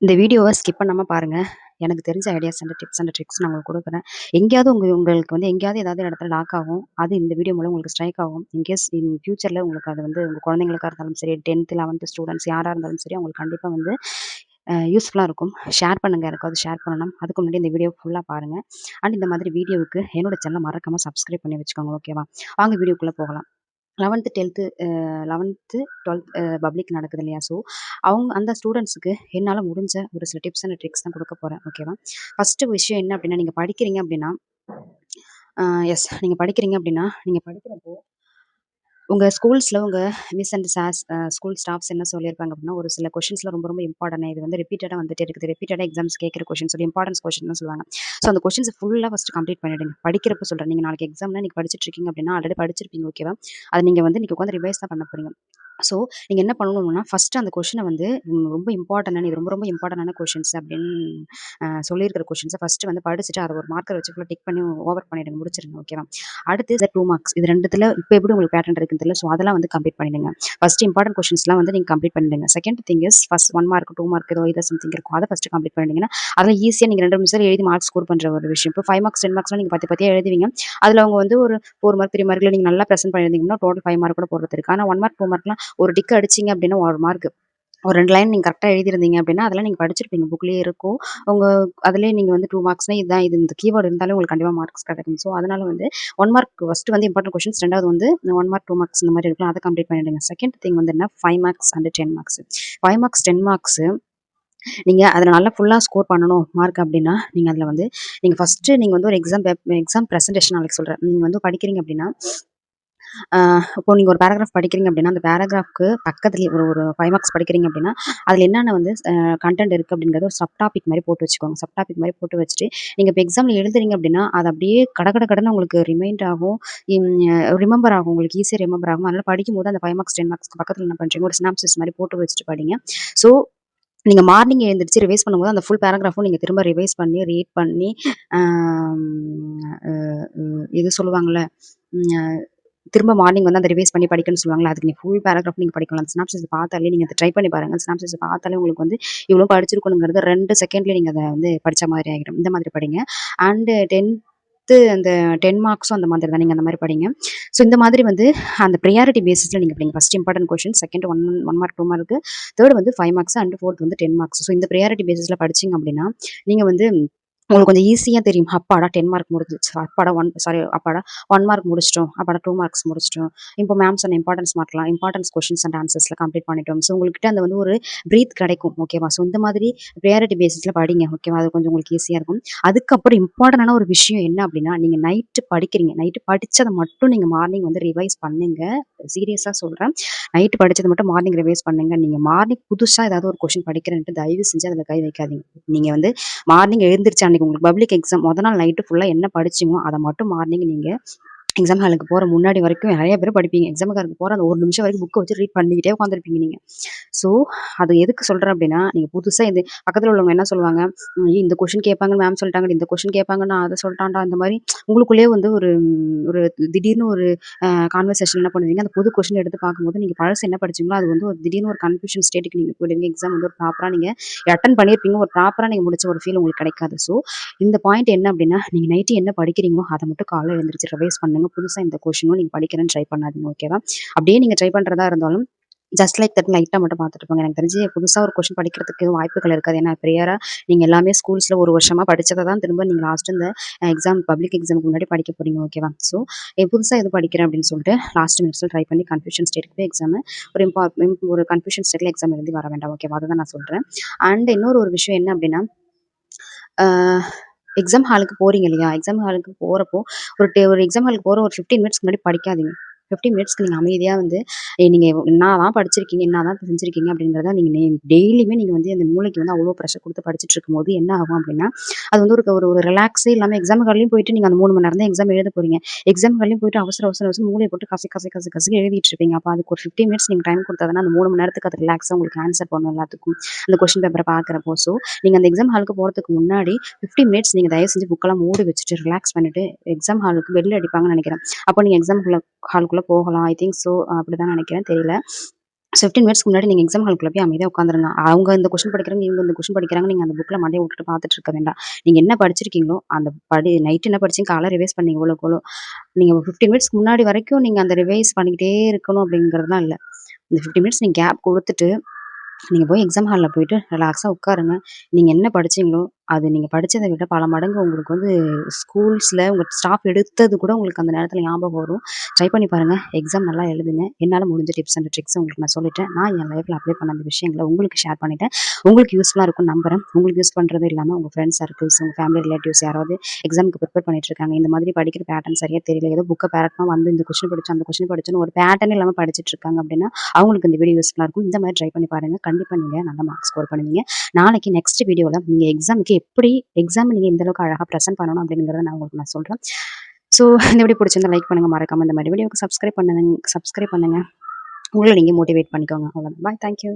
இந்த வீடியோவ ஸ்கிப் பண்ணாம பாருங்க. எனக்கு தெரிஞ்ச ideas and tips and tricks நான் உங்களுக்கு குடுக்குறேன். எங்கேயாவது உங்களுக்கு வந்து எங்கேயாவது ஏதாவது இடத்துல லாக் ஆகும். அது இந்த வீடியோ மூலம் உங்களுக்கு ஸ்ட்ரைக் ஆகும். இன்கேஸ் இன் ஃபியூச்சர்ல உங்களுக்கு அது வந்து உங்க குழந்தைங்களுக்கா இருந்தாலும் சரி, 10த், 11த் ஸ்டூடண்ட்ஸ் யாரா இருந்தாலும் சரி, அவங்களுக்கு கண்டிப்பா வந்து யூஸ்ஃபுல்லா இருக்கும். ஷேர் பண்ணுங்க. யாருக்காவது ஷேர் பண்ணணும். அதுக்கு முன்னாடி இந்த வீடியோ ஃபுல்லா பாருங்க. அண்ட் இந்த மாதிரி வீடியோவுக்கு என்னோட சேனல மறக்காம சப்ஸ்கிரைப் பண்ணி வச்சுக்கோங்க. ஓகேவா? வாங்க வீடியோக்குள்ள போகலாம். 11த், 10த் 11த், 12த் பப்ளிக் நடக்குது இல்லையா? ஸோ, அந்த ஸ்டூடண்ட்ஸுக்கு என்னால முடிஞ்ச ஒரு சில டிப்ஸ் அண்ட் ட்ரிக்ஸ் தான் குடுக்க போறேன். ஓகேவா? ஃபர்ஸ்ட்டு விஷயம் என்ன அப்டின்னா, நீங்க படிக்கிறீங்க அப்டின்னா, நீங்க படிக்கிறீங்க அப்டின்னா, நீங்க படிக்கிறப்போ உங்க ஸ்கூல்ஸ்ல உங்க miss and sirs school staffs என்ன சொல்லியிருப்பாங்க அப்டின்னா, ஒரு சில கொஸ்டின்ஸ்லாம் ரொம்ப ரொம்ப இம்பார்ட்டன்ட். இது வந்து ரிப்பீட்டடா வந்துட்டே இருக்குது. ரிப்பீட்டடா எக்ஸாம்ஸ் கேட்கிற கொஸ்டின்ஸ் ஒரு இம்பார்ட்டன்ஸ் கொஸ்டின்னு சொல்லுவாங்க. ஸோ, அந்த கொஸ்டின்ஸ ஃபுல்லா ஃபர்ஸ்ட்டு கம்ப்ளீட் பண்ணிடுங்க. படிக்கிறப்போ சொல்றேன். நீங்க நாளைக்கு எக்ஸாம்னா இன்னைக்கு படிச்சுட்டு இருக்கீங்க அப்டின்னா, ஆல்ரெடி படிச்சிருப்பீங்க. ஓகேவா? அத நீங்க வந்து இன்னைக்கு உட்காந்து ரிவைஸ் தான் பண்ண போறீங்க. ஸோ, நீங்க என்ன பண்ணணும்னா, ஃபர்ஸ்ட்டு அந்த கொஸ்டின வந்து ரொம்ப இம்பார்ட்டன்டான இது ரொம்ப ரொம்ப இம்பார்ட்டன்டான கொஸ்டின்ஸ் அப்டின்னு சொல்லியிருக்கிற கொஸ்டின்ஸ ஃபர்ஸ்ட்டு வந்து படிச்சுட்டு, அத ஒரு மார்க்கர் வச்சு ஃபுல்லா டிக் பண்ணி ஓவர் பண்ணிடுங்க. முடிச்சிருங்க. ஓகேவா? அடுத்து 2 மார்க்ஸ். இது 2த்துல இப்ப எப்படி உங்களுக்கு பேட்டர்ன் இருக்குன்னு தெரியல. ஸோ, அதெல்லாம் வந்து கம்ப்ளீட் பண்ணிடுங்க. ஃபர்ஸ்ட் இம்பார்ட்டன்ட் கொஸ்டின்ஸ்லாம் வந்து நீங்க கம்ப்ளீட் பண்ணிடுங்க. Second thing is first 1 mark, 2 mark ஏதோ சம்திங் இருக்கும். அத ஃபர்ஸ்ட் கம்ப்ளீட் பண்ணிட்டீங்கன்னா, அதுல ஈஸியா நீங்க 2 நிமிஷத்துல எழுதி மார்க் ஸ்கோர் பண்ற ஒரு விஷயம். இப்போ 5 மார்க்ஸ், 10 மார்க்ஸ்லாம் நீங்க பாத்து பாத்தியா எழுதுவீங்க. அதுல அவங்க வந்து ஒரு 4 மார்க், 3 மார்க்ல நீங்க நல்லா பிரசன்ட் பண்ணியிருந்தீங்கன்னா, டோட்டல் 5 மார்க் கூட போடுறது இருக்கு. ஆனா 1 மார்க், 2 மார்க்லாம் ஒரு டிக் அடிச்சீங்க அப்டின்னா 1 மார்க். ஒரு 2 லைன் நீங்க கரெக்ட்டா எழுதியிருந்தீங்க அப்டின்னா, அதெல்லாம் நீங்க படிச்சிருப்பீங்க. புக்லயே இருக்கும். உங்க அதிலயே நீங்க வந்து 2 மார்க்ஸ்னா இதுதான் இது இந்த கீவேர்ட் இருந்தாலே உங்களுக்கு கண்டிப்பா மார்க்ஸ் கிடைக்கும். ஸோ, அதனால வந்து 1 மார்க் ஃபர்ஸ்ட் வந்து இம்பார்ட்டன்ட் கொஸ்டின்ஸ் 2வது வந்து 1 மார்க், 2 மார்க்ஸ் இந்த மாரி இருக்கும். அத கம்ப்ளீட் பண்ணிடுங்க. செகண்ட் திங் வந்து என்ன 5 marks and 10 marks. 5 marks, 10 marks நீங்க அதுல நல்லா ஃபுல்லா ஸ்கோர் பண்ணணும் மார்க் அப்டின்னா, நீங்க அதுல வந்து நீங்க ஃபர்ஸ்ட்டு நீங்க வந்து ஒரு எக்ஸாம் பிரசன்டேஷன் நாளைக்கு சொல்றேன். நீங்க வந்து படிக்கிறீங்க அப்டின்னா, ஆ இப்போ நீங்க ஒரு பேராகிராஃப் படிக்கிறீங்க அப்டின்னா, அந்த பேராகிராஃப்க்கு பக்கத்திலேயே ஒரு ஒரு 5 மார்க்ஸ் படிக்கிறீங்க அப்டின்னா, அதில என்னென்ன வந்து கன்டென்ட் இருக்கு அப்டிங்கிறத ஒரு சப் டாபிக் மாரி போட்டு வச்சுக்கோங்க. சப் டாபிக் மாரி போட்டு வச்சுட்டு, நீங்க இப்ப எக்ஸாம்ல எழுதுறீங்க அப்டின்னா, அது அப்டியே கடன்னு உங்களுக்கு ரிமைண்ட் ஆகும். இம் ரிமெம்பர் ஆகும். உங்களுக்கு ஈஸியா ரிமெம்பர் ஆகும். அதனால படிக்கும்போது அந்த 5 மார்க்ஸ், 10 மார்க்ஸ்க்கு பக்கத்தில என்ன பண்றீங்க, ஒரு சினாப்சிஸ் மாரி போட்டு வச்சுட்டு படிங்க. ஸோ, நீங்க மார்னிங் எழுந்திரிச்சு ரிவைஸ் பண்ணும்போது, அந்த ஃபுல் பேராகிராஃப்பும் நீங்க திரும்ப ரிவைஸ் பண்ணி, ரீட் பண்ணி, ஆம் அ அ இது சொல்லுவாங்கல்ல, ம் திரும்ப மார்னிங் வந்து அந்த ரிவைஸ் பண்ணி படிக்கணும்னு சொல்லுவாங்கல்ல, அதுக்கு நீங்க ஃபுல் பேராகிராஃப் நீங்க படிக்கலாம். அந்த சினாப்சிஸ் பார்த்தாலே நீங்க அத ட்ரை பண்ணி பாருங்க. சினாப்சிஸ் பார்த்தாலே உங்களுக்கு வந்து இவ்ளோ படிச்சிருக்கணுங்கிறது 2 செகண்ட்ல நீங்க அத வந்து படிச்ச மாதிரி ஆயிடும். இந்த மாதிரி படிங்க. அண்ட் 10த் அந்த 10 மார்க்ஸும் அந்த மாதிரி தான். நீங்க அந்த மாரி படிங்க. ஸோ இந்த மாதிரி வந்து அந்த பிரையாரிட்டி பேசிஸ்ல நீங்க படிங்க. First important question, second 1 mark, 2 mark, 3 வந்து 5 மார்க்ஸ் அண்ட் 4த் வந்து 10 மார்க்ஸ். ஸோ இந்த பிரையாரிட்டி பேசிஸ்ல படிச்சீங்க அப்டின்னா, நீங்க வந்து உங்களுக்கு கொஞ்சம் ஈஸியா தெரியும். அப்பாடா 10 மார்க் முடிஞ்சிருச்சு. அப்பாடா 1 மார்க் முடிச்சுட்டோம். அப்பாடா 2 மார்க்ஸ் முடிச்சுட்டோம். இப்போ மேம் சொன்ன இம்பார்ட்டன்ஸ் கொஸ்டின்ஸ் அண்ட் ஆன்சர்ஸ்ல கம்ப்ளீட் பண்ணிட்டோம். ஸோ உங்ககிட்ட அந்த வந்து ஒரு பிரீத் கிடைக்கும். ஓகேவா? ஸோ இந்த மாதிரி பிரையாரிட்டி பேசிஸ்ல படிங்க. ஓகேவா? அது கொஞ்சம் உங்களுக்கு ஈஸியா இருக்கும். அதுக்கப்புறம் இம்பார்ட்டன்டான ஒரு விஷயம் என்ன அப்டின்னா, நீங்க நைட்டு படிக்கிறீங்க. நைட்டு படிச்சத மட்டும் நீங்க மார்னிங் வந்து ரிவைஸ் பண்ணுங்க. சீரியஸா சொல்றேன். நைட்டு படிச்சத மட்டும் மார்னிங் ரிவைஸ் பண்ணுங்க. நீங்க மார்னிங் புதுசா ஏதாவது ஒரு கொஸ்டின் படிக்கிறேன்ட்டு தயவு செஞ்சு அதில கை வைக்காதீங்க. நீங்க வந்து மார்னிங் எழுந்திரிச்சு அன்னைக்கு உங்களுக்கு பப்ளிக் எக்ஸாம் மொத நாள் நைட்டு ஃபுல்லா என்ன படிச்சீங்களோ, அத மட்டும் மார்னிங் நீங்க எக்ஸாம் ஹாலுக்கு போற முன்னாடி வரைக்கும் நெறைய பேர் படிப்பீங்க. எக்ஸாம் ஹாலுக்கு போற அந்த 1 நிமிஷம் வரைக்கும் புக்க வச்சு ரீட் பண்ணிக்கிட்டே உட்காந்துருப்பீங்க நீங்க. ஸோ, அது எதுக்கு சொல்றேன் அப்டின்னா, நீங்க புதுசா இது பக்கத்துல உள்ளவங்க என்ன சொல்லுவாங்க, இந்த கொஸ்டின் கேட்பாங்கன்னு மேம் சொல்லிட்டாங்கடி, இந்த கொஸ்டின் கேட்பாங்கன்னு அத சொல்ட்டான்டா, இந்த மாரி உங்களுக்குள்ளேயே வந்து ஒரு திடீர்னு ஒரு கான்வர்சேஷன் என்ன பண்ணுவீங்க, அந்த புது கொஸ்டின் எடுத்து பார்க்கும்போது, நீங்க பழசு என்ன படிச்சீங்களோ, அது வந்து ஒரு திடீர்னு ஒரு கன்ஃப்யூஷன் ஸ்டேட்டுக்கு நீங்க போயிடுவீங்க. எக்ஸாம் வந்து ஒரு ப்ராப்பரா நீங்க அட்டெண்ட் பண்ணியிருப்பீங்க. ஒரு ப்ராப்பரா நீங்க முடிச்ச ஒரு ஃபீல் உங்களுக்கு கிடைக்காது. ஸோ, இந்த பாயிண்ட் என்ன அப்டின்னா, நீங்க நைட்டு என்ன படிக்கிறீங்களோ, அத மட்டும் காலைல எழுந்திரிச்சு ரிவைஸ் பண்ணுங்க. புதுசா இந்த கொஸ்டினும் நீங்க படிக்கிறேன்னு ட்ரை பண்ணாதீங்க. ஓகேவா? அப்டியே நீங்க ட்ரை பண்றதா இருந்தாலும் ஜஸ்ட் லைக் தட் லைட்டா மட்டும் பார்த்துட்டு போங்க. எனக்கு தெரிஞ்சு புதுசா ஒரு கொஸ்டின் படிக்கிறதுக்கு எதுவும் வாய்ப்புகள் இருக்காது. ஏன்னா ப்ரியரா நீங்க எல்லாமே ஸ்கூல்ஸ்ல ஒரு வருஷமா படிச்சத தான் திரும்ப நீங்க லாஸ்ட் இந்த பப்ளிக் எக்ஸாம்க்கு முன்னாடி படிக்க போறீங்க. ஓகேவா? ஸோ புதுசா எது படிக்கிறேன் அப்படின்னு சொல்லிட்டு லாஸ்ட் மினிட்ஸ்ல ட்ரை பண்ணி கன்ஃப்யூஷன் ஸ்டேட்க்கு போய் ஒரு கன்ஃப்யூஷன் ஸ்டேட்ல எக்ஸாம் எழுதி வர வேண்டாம். ஓகேவா? அதுதான் நான் சொல்றேன். அண்ட் இன்னொரு விஷயம் என்ன அப்படின்னா, ஆ எக்ஸாம் ஹாலுக்கு போறீங்க இல்லையா? எக்ஸாம் ஹாலுக்கு போறப்போ, ஒரு எக்ஸாம் ஹாலுக்கு போற ஒரு 15 மினிட்ஸ்க்கு முன்னாடி படிக்காதீங்க. 15 மினிட்ஸ்க்கு நீங்க அமைதியா வந்து நீங்க என்னாதான் படிச்சிருக்கீங்க, என்னாதான் செஞ்சிருக்கீங்க அப்படிங்கிறத நீங்க டெய்லியுமே நீங்க வந்து அந்த மூளைக்கு வந்து அவ்வளோ ப்ரெஷர் குடுத்து படிச்சுட்டு இருக்கும்போது என்ன ஆகும் அப்படின்னா, அது வந்து ஒரு ஒரு ஒரு ரிலாக்ஸே இல்லாம எக்ஸாம் ஹால்லயும் போயிட்டு நீங்க அந்த 3 மணி நேரம் தான் எக்ஸாம் எழுத போறீங்க. எக்ஸாம் ஹால்லயும் போயிட்டு அவசரம் மூளைய போட்டு கசக்கி எழுதிட்டு இருப்பீங்க. அப்ப அதுக்கு ஒரு 15 மினிட்ஸ் நீங்க டைம் குடுத்தா தானே அந்த 3 மணி நேரத்துக்கு அது ரிலாக்ஸா உங்களுக்கு ஆன்சர் பண்ணும் எல்லாத்துக்கும். அந்த கொஸ்டின் பேப்பர பார்க்குறப்போ. ஸோ, நீங்க அந்த எக்ஸாம் ஹாலுக்கு போறதுக்கு முன்னாடி 15 மினிட்ஸ் நீங்க தயவு செஞ்சு புக்கெல்லாம் மூடி வச்சுட்டு ரிலாக்ஸ் பண்ணிட்டு எக்ஸாம் ஹாலுக்கு பெல் அடிப்பாங்கன்னு நெனைக்கிறேன். அப்போ நீங்க எக்ஸாம் ஹாலுக்குள்ள போகலாம். ஐ திங்க் சோ அப்படிதான் நெனைக்கிறேன். தெரியல. 15 மினிட்ஸ்க்கு முன்னாடி நீங்க எக்ஸாம் ஹால்குள்ள போய் அமைதியா உட்காந்துருங்க. அவங்க இந்த கொஸ்டின் படிக்கிறாங்க, இவங்க இந்த கொஸ்டின் படிக்கிறாங்க. நீங்க அந்த புக்ல மண்டைய விட்டுட்டு பார்த்துட்டு இருக்க வேண்டாம். நீங்க என்ன படிச்சிருக்கீங்களோ, அந்த நைட் என்ன படிச்சீங்க, காலைல ரிவைஸ் பண்ணீங்க எவ்வளோக்கு எவ்வளோ. நீங்க 15 மினிட்ஸ்க்கு முன்னாடி வரைக்கும் நீங்க அந்த ரிவைஸ் பண்ணிக்கிட்டே இருக்கணும் அப்படிங்கிறதுலாம் இல்ல. இந்த 15 மினிட்ஸ் நீங்க கேப் குடுத்துட்டு நீங்க போய் எக்ஸாம் ஹால்ல போயிட்டு ரிலாக்ஸா உட்காருங்க. நீங்க என்ன படிச்சீங்களோ, அது நீங்க படிச்சத விட பல மடங்கு உங்களுக்கு வந்து ஸ்கூல்ஸ்ல உங்க ஸ்டாஃப் எடுத்தது கூட உங்களுக்கு அந்த நேரத்துல ஞாபகம் வரும். ட்ரை பண்ணி பாருங்க. எக்ஸாம் நல்லா எழுதுங்க. என்னால முடிஞ்ச டிப்ஸ் அண்ட் ட்ரிக்ஸ் உங்களுக்கு நான் சொல்லிட்டேன். நான் என் லைஃப்ல அப்ளை பண்ண அந்த விஷயங்கள உங்களுக்கு ஷேர் பண்ணிட்டேன். உங்களுக்கு யூஸ்ஃபுல்லா இருக்கும்னு நம்புறேன். உங்களுக்கு யூஸ் பண்றது இல்லாம உங்க ஃப்ரெண்ட்ஸ் சர்க்கிள்ஸ், உங்க ஃபேமிலி ரிலேட்டிவ்ஸ் யாராவது எக்ஸாம்க்கு ப்ரிப்பேர் பண்ணிட்டு இருக்காங்க. இந்த மாதிரி படிக்கிற பேட்டர்ன் சரியா தெரியல. ஏதோ புக்க பேரட்டமா வந்து இந்த கொஸ்டின் படிச்சோம், அந்த கொஸ்டின் படிச்சோம்னு ஒரு பேட்டர்ன் இல்லாம படிச்சுட்டு இருக்காங்க அப்படின்னா, அவங்களுக்கு இந்த வீடியோ யூஸ்ஃபுல்லா இருக்கும். இந்த மாதிரி ட்ரை பண்ணி பாருங்க. கண்டிப்பா நீங்க நல்ல மார்க் ஸ்கோர் பண்ணுவீங்க. நாளைக்கு நெக்ஸ்ட் வீடியோல நீங்க எக்ஸாமுக்கு எப்படி எக்ஸாம் நீங்க எந்த அளவுக்கு அழகா பிரசன்ட் பண்ணணும் அப்படிங்கிறத நான் உங்களுக்கு சொல்றேன். ஸோ இந்த வீடியோ பிடிச்சிருந்தா லைக் பண்ணுங்க. மறக்காம இந்த மாதிரி வீடியோக்கு சப்ஸ்கிரைப் பண்ணுங்க. உங்கள நீங்க மோட்டிவேட் பண்ணிக்கோங்க. அவ்வளோதான். பாய். Thank you.